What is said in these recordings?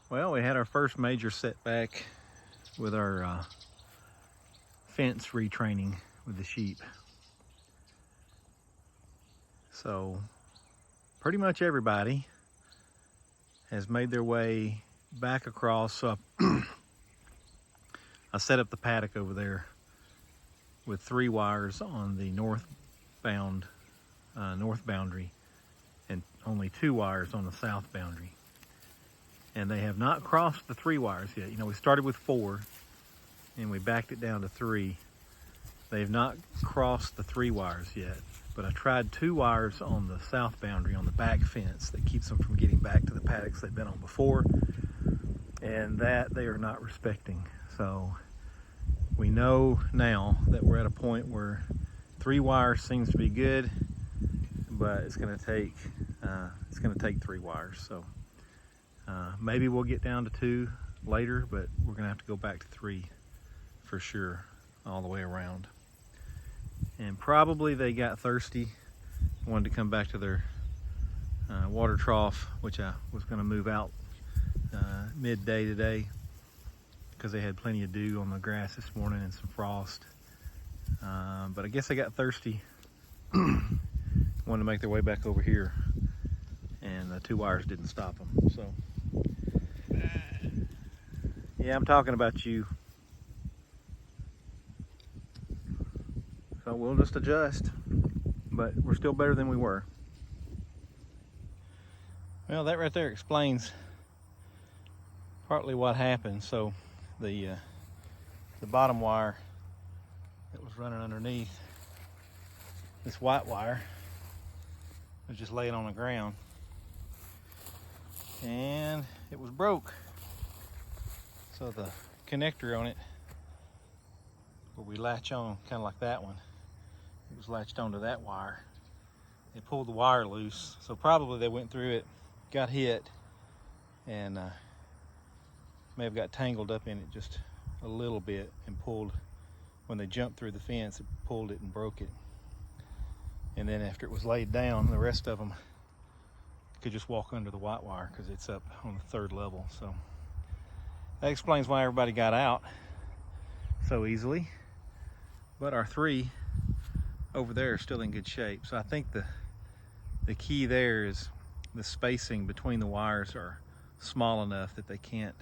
Well, we had our first major setback with our fence retraining with the sheep. So pretty much everybody has made their way back across. So I set up the paddock over there with 3 wires on the north boundary and only 2 wires on the south boundary. And they have not crossed the 3 wires yet. You know, we started with 4 and we backed it down to 3. They've not crossed the 3 wires yet, but I tried 2 wires on the south boundary on the back fence that keeps them from getting back to the paddocks they've been on before, and that they are not respecting. So we know now that we're at a point where 3 wires seems to be good, but it's going to take 3 wires. So maybe we'll get down to 2 later, but we're going to have to go back to 3 for sure all the way around. And probably they got thirsty, wanted to come back to their water trough, which I was going to move out midday today because they had plenty of dew on the grass this morning and some frost. But I guess they got thirsty, wanted to make their way back over here, and the 2 wires didn't stop them. So yeah, I'm talking about you. So we'll just adjust, but we're still better than we were. Well, that right there explains partly what happened. So the bottom wire that was running underneath this white wire was just laying on the ground, and it was broke. So the connector on it, where we latch on, kind of like that one, it was latched onto that wire. It pulled the wire loose, so probably they went through it, got hit, and may have got tangled up in it just a little bit and pulled. When they jumped through the fence, it pulled it and broke it. And then after it was laid down, the rest of them could just walk under the white wire because it's up on the 3rd level. So that explains why everybody got out so easily. But our 3 over there are still in good shape. So I think the key there is the spacing between the wires are small enough that they can't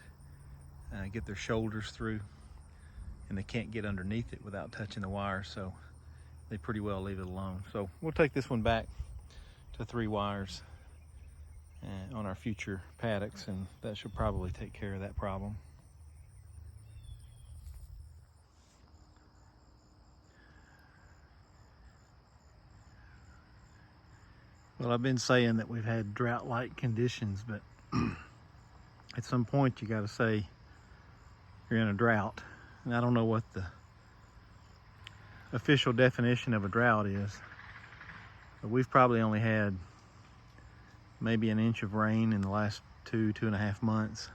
get their shoulders through, and they can't get underneath it without touching the wire. So they pretty well leave it alone. So we'll take this one back to 3 wires on our future paddocks, and that should probably take care of that problem. Well, I've been saying that we've had drought-like conditions, but at some point you got to say you're in a drought. And I don't know what the official definition of a drought is, but we've probably only had maybe an inch of rain in the last 2.5 months.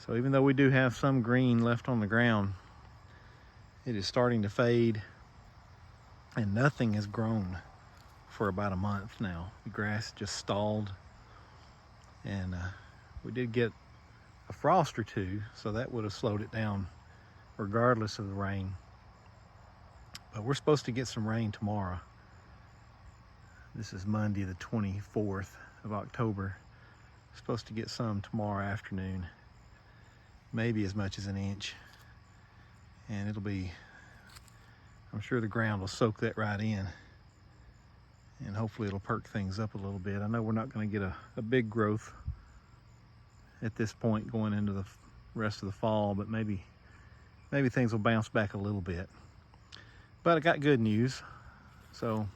So even though we do have some green left on the ground, it is starting to fade, and nothing has grown for about a month now. The grass just stalled, and we did get a frost or 2, so that would have slowed it down regardless of the rain. But we're supposed to get some rain tomorrow. This is Monday the 24th of October. Supposed to get some tomorrow afternoon, maybe as much as an inch, and it'll be, I'm sure the ground will soak that right in, and hopefully it'll perk things up a little bit. I know we're not going to get a big growth at this point going into the rest of the fall, but maybe things will bounce back a little bit. But I got good news, so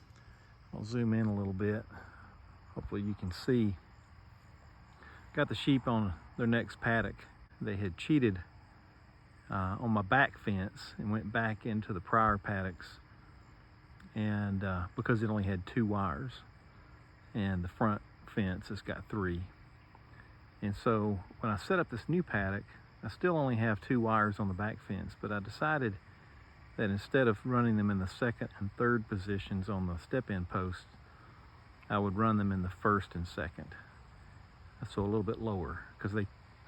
I'll zoom in a little bit. Hopefully you can see. Got the sheep on their next paddock. They had cheated on my back fence and went back into the prior paddocks, and because it only had 2 wires, and the front fence has got 3. And so when I set up this new paddock, I still only have 2 wires on the back fence, but I decided that instead of running them in the 2nd and 3rd positions on the step-in posts, I would run them in the 1st and 2nd. So a little bit lower, because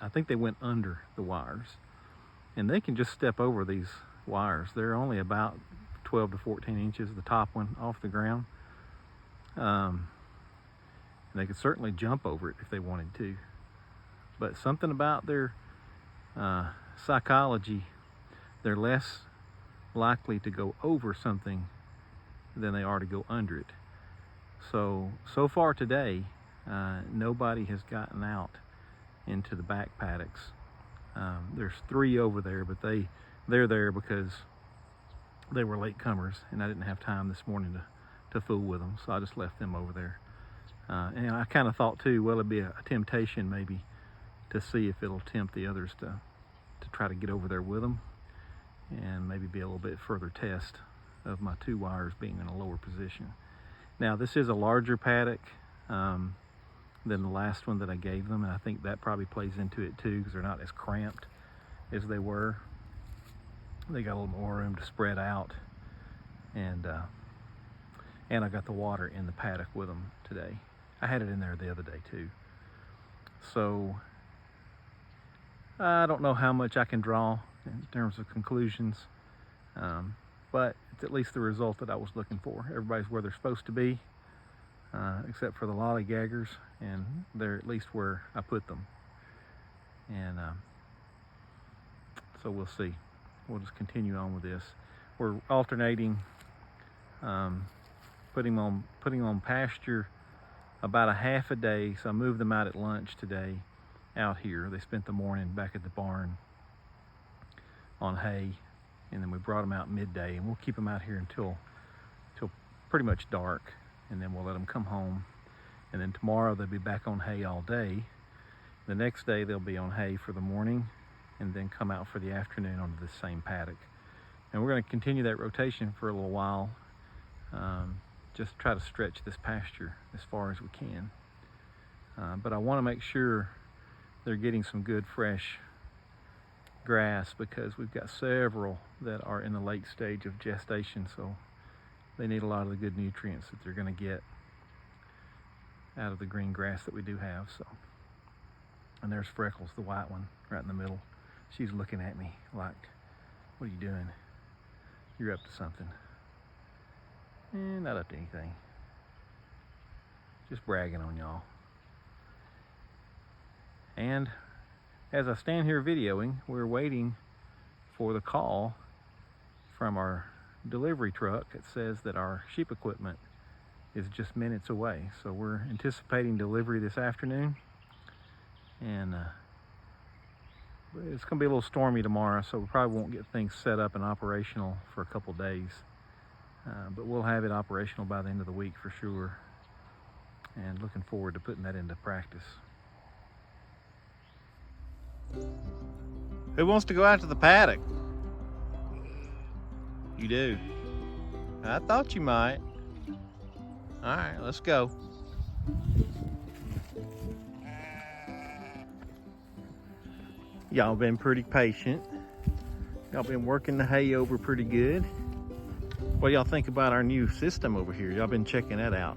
I think they went under the wires. And they can just step over these wires. They're only about 12 to 14 inches, the top one, off the ground. And they could certainly jump over it if they wanted to. But something about their psychology, they're less likely to go over something than they are to go under it. So far today, nobody has gotten out into the back paddocks. There's 3 over there, but they're there because they were late comers, and I didn't have time this morning to fool with them, so I just left them over there. And I kind of thought too, well, it'd be a temptation maybe to see if it'll tempt the others to try to get over there with them, and maybe be a little bit further test of my 2 wires being in a lower position. Now, this is a larger paddock than the last one that I gave them, and I think that probably plays into it too, because they're not as cramped as they were. They got a little more room to spread out, and I got the water in the paddock with them today. I had it in there the other day too. So I don't know how much I can draw in terms of conclusions, but it's at least the result that I was looking for. Everybody's where they're supposed to be, except for the lollygaggers, and they're at least where I put them. And so we'll see. We'll just continue on with this. We're alternating, putting on pasture about a half a day. So I moved them out at lunch today out here. They spent the morning back at the barn on hay, and then we brought them out midday, and we'll keep them out here until pretty much dark, and then we'll let them come home. And then tomorrow they'll be back on hay all day. The next day they'll be on hay for the morning, and then come out for the afternoon onto the same paddock. And we're going to continue that rotation for a little while, just try to stretch this pasture as far as we can. But I want to make sure they're getting some good fresh grass, because we've got several that are in the late stage of gestation, so they need a lot of the good nutrients that they're going to get out of the green grass that we do have. So, and there's Freckles, the white one, right in the middle. She's looking at me like, what are you doing? You're up to something. Not up to anything. Just bragging on y'all. And as I stand here videoing, we're waiting for the call from our delivery truck. It says that our sheep equipment is just minutes away. So we're anticipating delivery this afternoon. And it's going to be a little stormy tomorrow, so we probably won't get things set up and operational for a couple days. But we'll have it operational by the end of the week for sure. And looking forward to putting that into practice. Who wants to go out to the paddock? You do? I thought you might. All right, let's go. Y'all been pretty patient. Y'all been working the hay over pretty good. What do y'all think about our new system over here? Y'all been checking that out.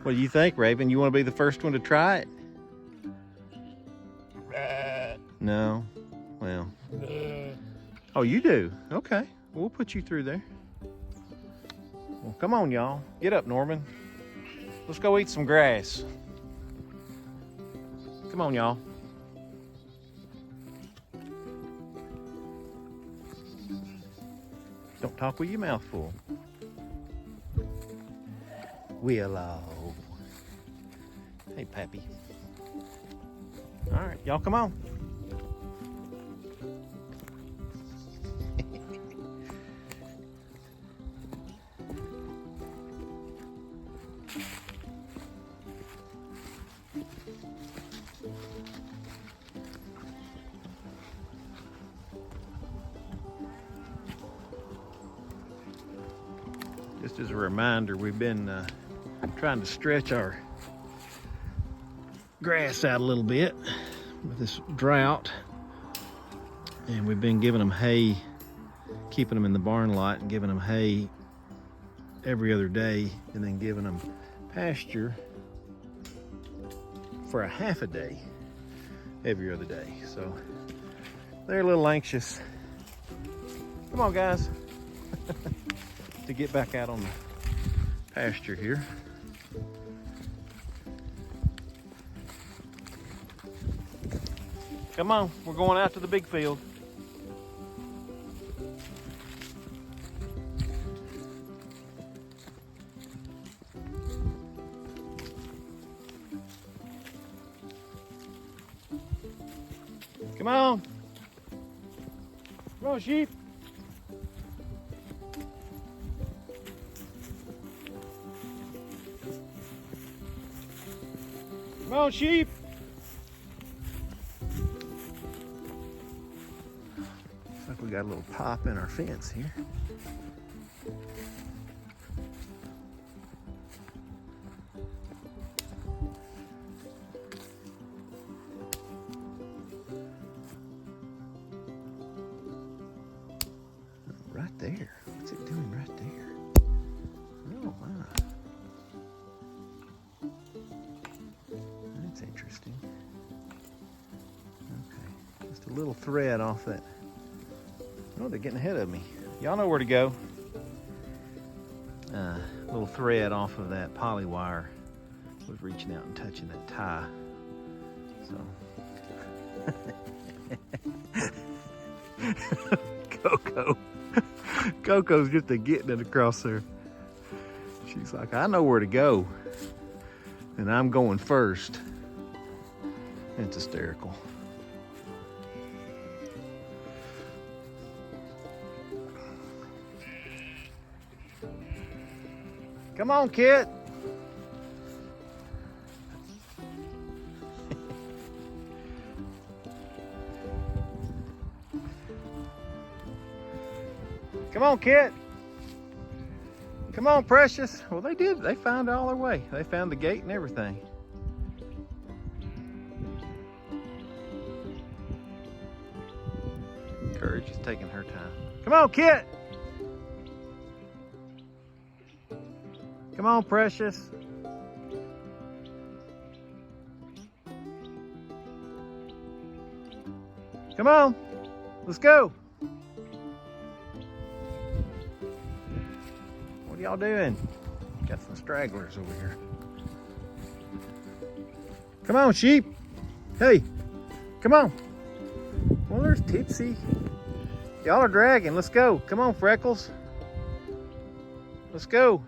What do you think, Raven? You want to be the first one to try it? No? Well. Oh, you do? Okay. We'll put you through there. Well, come on, y'all. Get up, Norman. Let's go eat some grass. Come on, y'all. Don't talk with your mouth full. Willow. Hey, Pappy. All right, y'all come on. Just as a reminder, we've been trying to stretch our grass out a little bit with this drought, and we've been giving them hay, keeping them in the barn lot and giving them hay every other day, and then giving them pasture for a half a day. every other day. So they're a little anxious. Come on, guys, to get back out on the pasture here. Come on, we're going out to the big field. Come on. Come on, sheep. Come on, sheep. Looks like we got a little pop in our fence here. Right there. What's it doing right there? Oh my. That's interesting. Okay. Just a little thread off that. Oh, they're getting ahead of me. Y'all know where to go. Little thread off of that poly wire was reaching out and touching that tie. So. Coco's just getting it across there. She's like, I know where to go, and I'm going first. It's hysterical. Come on, kid. Come on, kid. Come on, precious. Well, they did. They found all their way. They found the gate and everything. Courage is taking her time. Come on, kid. Come on, precious. Come on. Let's go. What are y'all doing? Got some stragglers over here. Come on, sheep. Hey, come on. Well, there's Tipsy. Y'all are dragging. Let's go. Come on, Freckles. Let's go.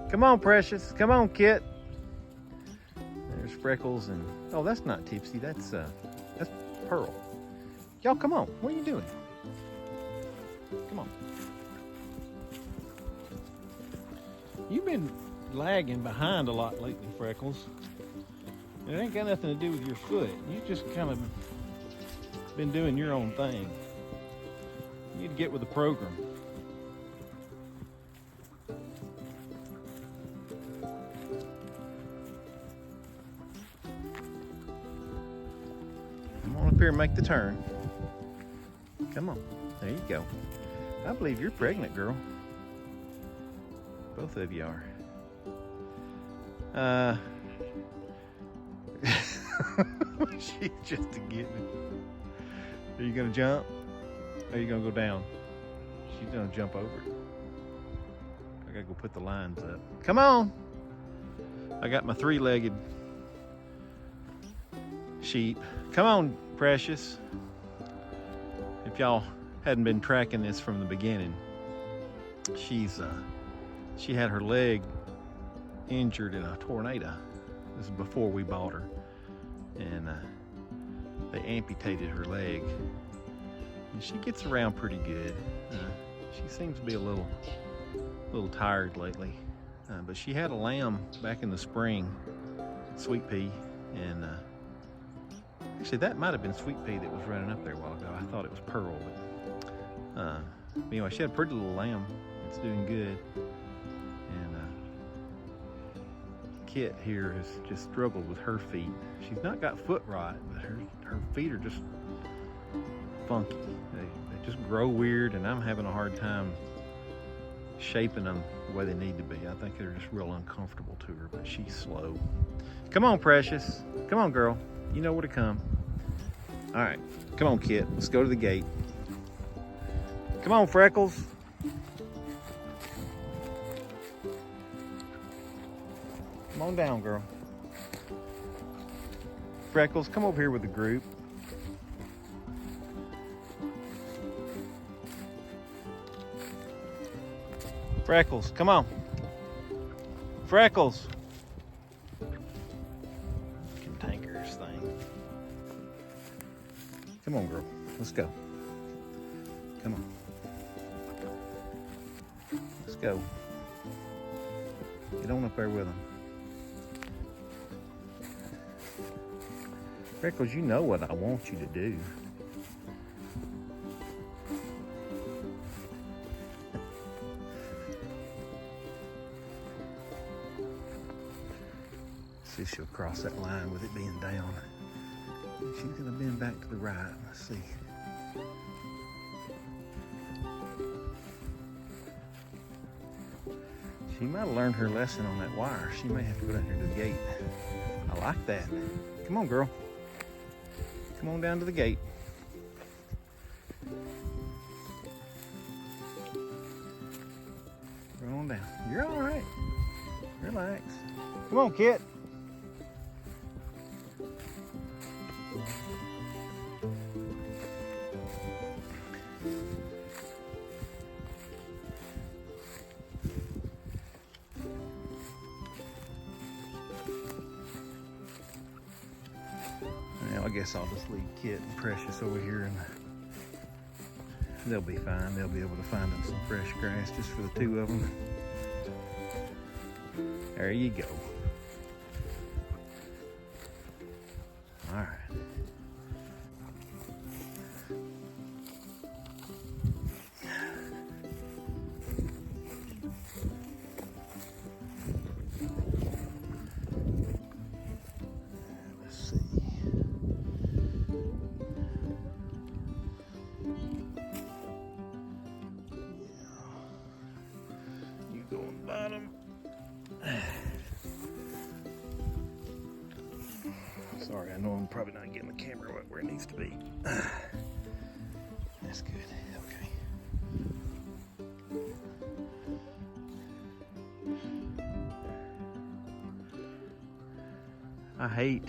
Come on, precious. Come on, Kit. There's Freckles and oh, that's not Tipsy. That's Pearl. Y'all, come on. What are you doing? Come on. You've been lagging behind a lot lately, Freckles. It ain't got nothing to do with your foot. You just kind of been doing your own thing. You need to get with the program. Come on up here and make the turn. Come on. There you go. I believe you're pregnant, girl. Both of you are. She's just getting it. Are you gonna jump? Or are you gonna go down? She's gonna jump over it. I gotta go put the lines up. Come on! I got my three-legged sheep. Come on, precious. If y'all hadn't been tracking this from the beginning, she had her leg injured in a tornado. This is before we bought her, and they amputated her leg. And she gets around pretty good. She seems to be a little tired lately, but she had a lamb back in the spring, Sweet Pea, and actually that might have been Sweet Pea that was running up there a while ago. I thought it was Pearl, but anyway, she had a pretty little lamb. It's doing good. Kit here has just struggled with her feet. She's not got foot rot, but her feet are just funky. They just grow weird, and I'm having a hard time shaping them the way they need to be. I think they're just real uncomfortable to her, but she's slow. Come on, Precious. Come on, girl. You know where to come. All right, come on, Kit. Let's go to the gate. Come on, Freckles. Come on down, girl. Freckles, come over here with the group. Freckles, come on. Freckles. Cantankerous thing. Come on, girl. Let's go. Come on. Let's go. Get on up there with them. Freckles, you know what I want you to do. See if she'll cross that line with it being down. She's gonna bend back to the right. Let's see. She might have learned her lesson on that wire. She may have to go down here to the gate. I like that. Come on, girl. Come on down to the gate. Go on down. You're all right. Relax. Come on, Kit. Well, I guess I'll just leave Kit and Precious over here and they'll be fine. They'll be able to find them some fresh grass just for the two of them. There you go. All right. Let's see. You go on the bottom. Sorry, I know I'm probably not getting the camera where it needs to be. That's good. Okay. I hate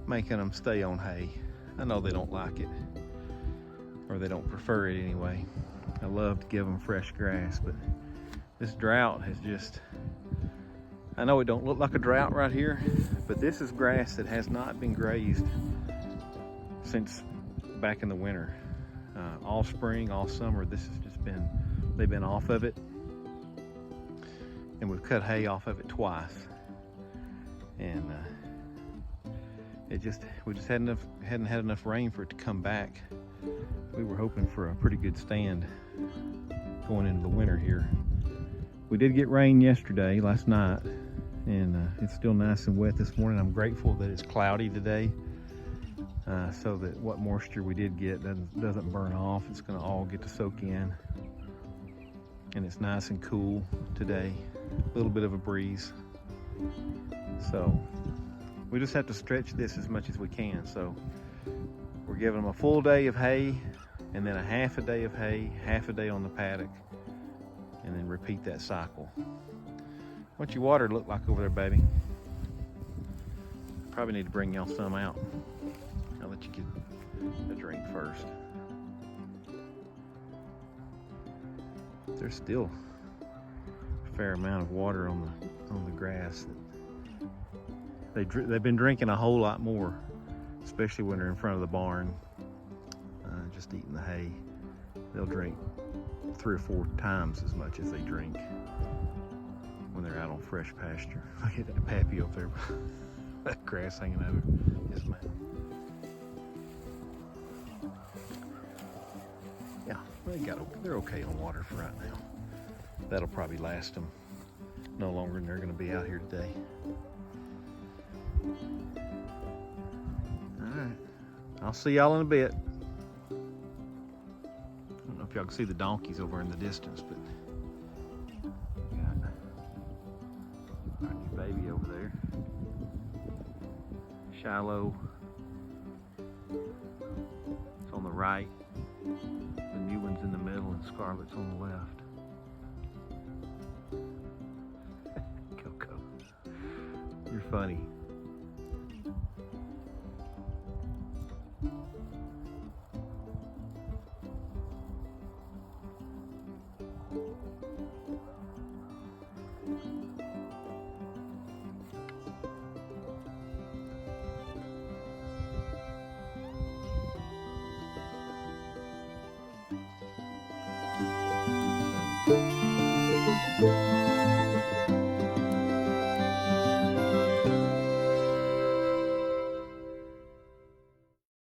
making them stay on hay. I know they don't like it, or they don't prefer it anyway. I love to give them fresh grass, but this drought has just, I know it don't look like a drought right here, but this is grass that has not been grazed since back in the winter. All spring, all summer, this has just been, they've been off of it. And we've cut hay off of it twice. And we just hadn't had enough rain for it to come back. We were hoping for a pretty good stand going into the winter here. We did get rain yesterday, last night, and it's still nice and wet this morning. I'm grateful that it's cloudy today, so that what moisture we did get doesn't burn off. It's gonna all get to soak in. And it's nice and cool today. A little bit of a breeze. So we just have to stretch this as much as we can. So we're giving them a full day of hay, and then a half a day of hay, half a day on the paddock, and then repeat that cycle. What's your water look like over there, baby? Probably need to bring y'all some out. I'll let you get a drink first. There's still a fair amount of water on the grass. They've been drinking a whole lot more, especially when they're in front of the barn, just eating the hay. They'll drink 3 or 4 times as much as they drink when they're out on fresh pasture. Look at that pappy up there, that grass hanging over his mouth. Yeah, they're okay on water for right now. That'll probably last them no longer than they're going to be out here today. All right, I'll see y'all in a bit. I don't know if y'all can see the donkeys over in the distance, but got our new baby over there. Shiloh. It's on the right. The new one's in the middle and Scarlet's on the left. Coco, you're funny.